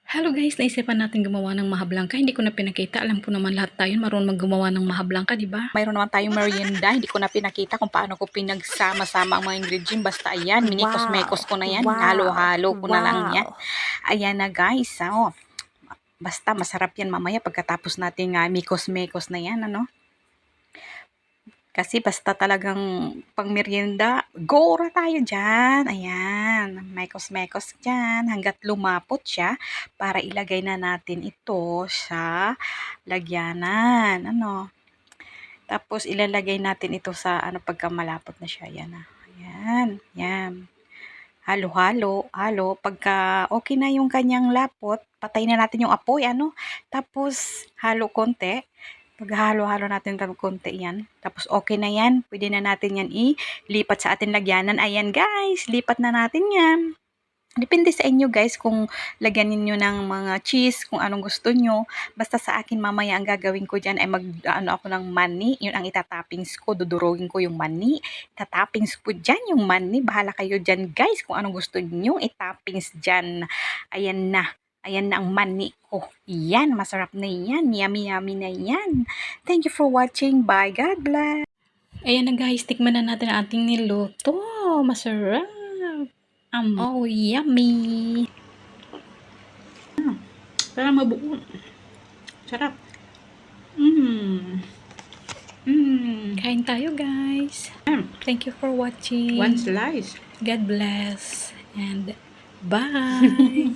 Hello guys, naisipan natin gumawa ng mahablangka. Hindi ko na pinakita. Alam ko naman lahat tayo marunong gumawa ng mahablangka, di ba? Mayroon naman tayong merienda. Hindi ko na pinakita kung paano ko pinagsama-sama ang mga ingredients. Basta ayan, minikos-mekos ko na yan. Halo-halo ko na lang yan. Ayan na guys. Oh. Basta masarap yan mamaya pagkatapos natin mikos-mekos na yan. Ano? Kasi basta talagang pang merienda, gora tayo dyan. Ayan, mekos-mekos dyan hanggat lumapot siya para ilagay na natin ito sa lagyanan. Ano? Tapos ilalagay natin ito sa pagka malapot na siya. Ayan na. Ayan, yan. Halo-halo, halo. Pagka okay na yung kanyang lapot, patay na natin yung apoy. Tapos halo konti. Paghalo-halo natin ng konti yan. Tapos okay na yan. Pwede na natin yan ilipat sa ating lagyanan. Ayan guys, lipat na natin yan. Depende sa inyo guys kung lagyan niyo ng mga cheese, kung anong gusto nyo. Basta sa akin mamaya ang gagawin ko dyan ay ako ng mani. Yun ang itatoppings ko. Dudurogin ko yung mani. Itatoppings ko dyan yung mani. Bahala kayo dyan guys kung anong gusto nyo itoppings dyan. Ayan na. Ayan na ang mani ko. Yan, masarap na yan. Yummy, yummy na yan. Thank you for watching. Bye. God bless. Ayan na guys, tikman na natin ang ating niluto. Masarap. Oh, yummy. Parang mabuo. Sarap. Kain tayo guys. Thank you for watching. One slice. God bless. And bye.